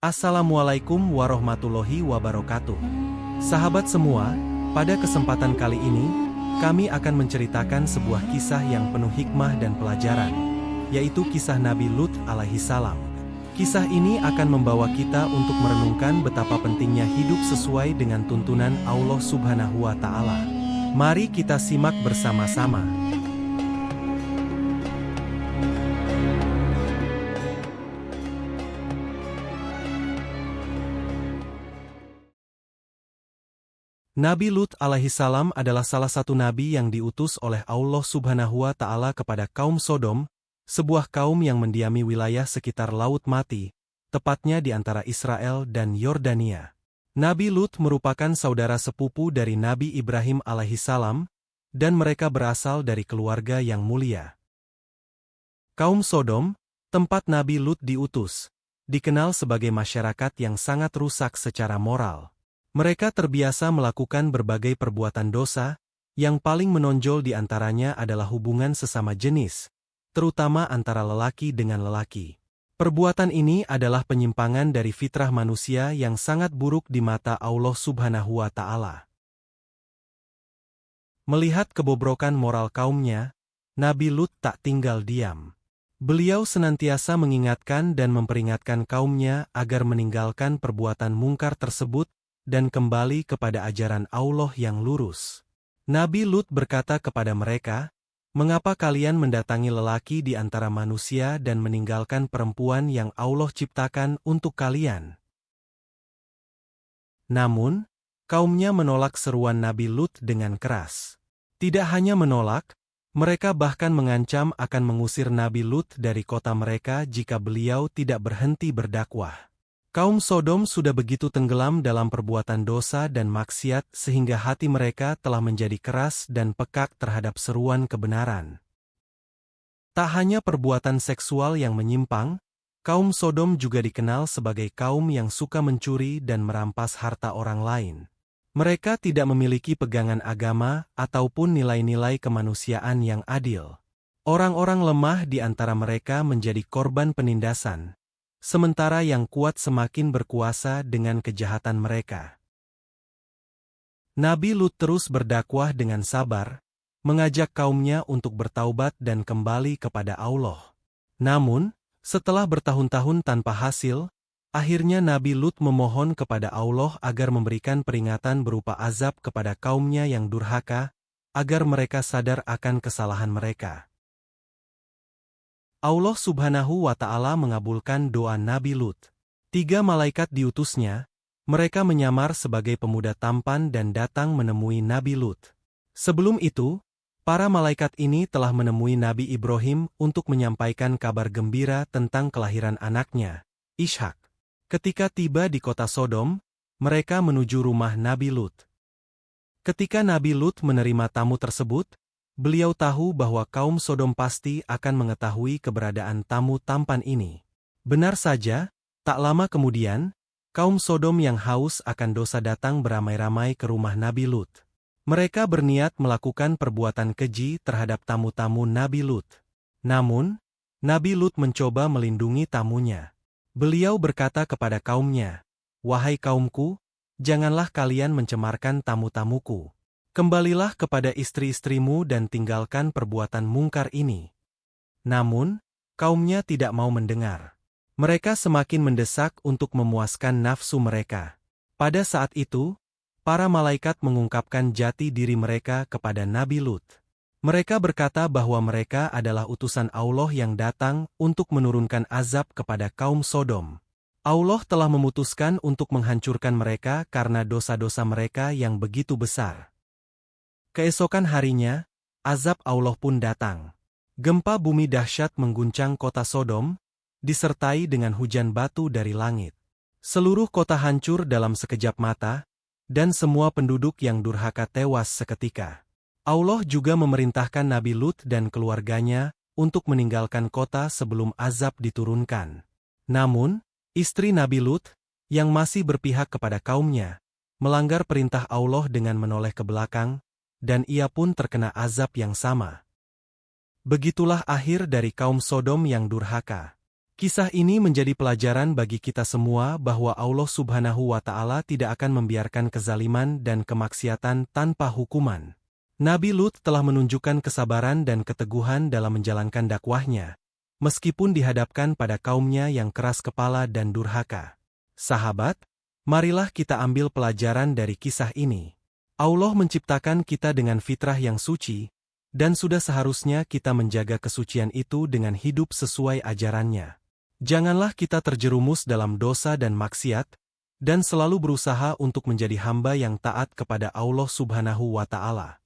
Assalamualaikum warahmatullahi wabarakatuh. Sahabat semua, pada kesempatan kali ini, kami akan menceritakan sebuah kisah yang penuh hikmah dan pelajaran, yaitu kisah Nabi Lut alaihi salam. Kisah ini akan membawa kita untuk merenungkan betapa pentingnya hidup sesuai dengan tuntunan Allah Subhanahu wa Ta'ala. Mari kita simak bersama-sama. Nabi Lut alaihissalam adalah salah satu nabi yang diutus oleh Allah Subhanahu wa Ta'ala kepada kaum Sodom, sebuah kaum yang mendiami wilayah sekitar Laut Mati, tepatnya di antara Israel dan Yordania. Nabi Lut merupakan saudara sepupu dari Nabi Ibrahim alaihissalam, dan mereka berasal dari keluarga yang mulia. Kaum Sodom, tempat Nabi Lut diutus, dikenal sebagai masyarakat yang sangat rusak secara moral. Mereka terbiasa melakukan berbagai perbuatan dosa, yang paling menonjol di antaranya adalah hubungan sesama jenis, terutama antara lelaki dengan lelaki. Perbuatan ini adalah penyimpangan dari fitrah manusia yang sangat buruk di mata Allah Subhanahu wa Ta'ala. Melihat kebobrokan moral kaumnya, Nabi Lut tak tinggal diam. Beliau senantiasa mengingatkan dan memperingatkan kaumnya agar meninggalkan perbuatan mungkar tersebut, dan kembali kepada ajaran Allah yang lurus. Nabi Lut berkata kepada mereka, "Mengapa kalian mendatangi lelaki di antara manusia dan meninggalkan perempuan yang Allah ciptakan untuk kalian?" Namun, kaumnya menolak seruan Nabi Lut dengan keras. Tidak hanya menolak, mereka bahkan mengancam akan mengusir Nabi Lut dari kota mereka jika beliau tidak berhenti berdakwah. Kaum Sodom sudah begitu tenggelam dalam perbuatan dosa dan maksiat sehingga hati mereka telah menjadi keras dan pekak terhadap seruan kebenaran. Tak hanya perbuatan seksual yang menyimpang, kaum Sodom juga dikenal sebagai kaum yang suka mencuri dan merampas harta orang lain. Mereka tidak memiliki pegangan agama ataupun nilai-nilai kemanusiaan yang adil. Orang-orang lemah di antara mereka menjadi korban penindasan, sementara yang kuat semakin berkuasa dengan kejahatan mereka. Nabi Lut terus berdakwah dengan sabar, mengajak kaumnya untuk bertaubat dan kembali kepada Allah. Namun, setelah bertahun-tahun tanpa hasil, akhirnya Nabi Lut memohon kepada Allah agar memberikan peringatan berupa azab kepada kaumnya yang durhaka, agar mereka sadar akan kesalahan mereka. Allah Subhanahu wa Ta'ala mengabulkan doa Nabi Lut. 3 malaikat diutusnya, mereka menyamar sebagai pemuda tampan dan datang menemui Nabi Lut. Sebelum itu, para malaikat ini telah menemui Nabi Ibrahim untuk menyampaikan kabar gembira tentang kelahiran anaknya, Ishak. Ketika tiba di kota Sodom, mereka menuju rumah Nabi Lut. Ketika Nabi Lut menerima tamu tersebut, beliau tahu bahwa kaum Sodom pasti akan mengetahui keberadaan tamu tampan ini. Benar saja, tak lama kemudian, kaum Sodom yang haus akan dosa datang beramai-ramai ke rumah Nabi Lut. Mereka berniat melakukan perbuatan keji terhadap tamu-tamu Nabi Lut. Namun, Nabi Lut mencoba melindungi tamunya. Beliau berkata kepada kaumnya, "Wahai kaumku, janganlah kalian mencemarkan tamu-tamuku. Kembalilah kepada istri-istrimu dan tinggalkan perbuatan mungkar ini." Namun, kaumnya tidak mau mendengar. Mereka semakin mendesak untuk memuaskan nafsu mereka. Pada saat itu, para malaikat mengungkapkan jati diri mereka kepada Nabi Lut. Mereka berkata bahwa mereka adalah utusan Allah yang datang untuk menurunkan azab kepada kaum Sodom. Allah telah memutuskan untuk menghancurkan mereka karena dosa-dosa mereka yang begitu besar. Keesokan harinya, azab Allah pun datang. Gempa bumi dahsyat mengguncang kota Sodom, disertai dengan hujan batu dari langit. Seluruh kota hancur dalam sekejap mata, dan semua penduduk yang durhaka tewas seketika. Allah juga memerintahkan Nabi Lut dan keluarganya untuk meninggalkan kota sebelum azab diturunkan. Namun, istri Nabi Lut, yang masih berpihak kepada kaumnya, melanggar perintah Allah dengan menoleh ke belakang, dan ia pun terkena azab yang sama. Begitulah akhir dari kaum Sodom yang durhaka. Kisah ini menjadi pelajaran bagi kita semua bahwa Allah Subhanahu wa Ta'ala tidak akan membiarkan kezaliman dan kemaksiatan tanpa hukuman. Nabi Lut telah menunjukkan kesabaran dan keteguhan dalam menjalankan dakwahnya, meskipun dihadapkan pada kaumnya yang keras kepala dan durhaka. Sahabat, marilah kita ambil pelajaran dari kisah ini. Allah menciptakan kita dengan fitrah yang suci, dan sudah seharusnya kita menjaga kesucian itu dengan hidup sesuai ajarannya. Janganlah kita terjerumus dalam dosa dan maksiat, dan selalu berusaha untuk menjadi hamba yang taat kepada Allah Subhanahu wa Ta'ala.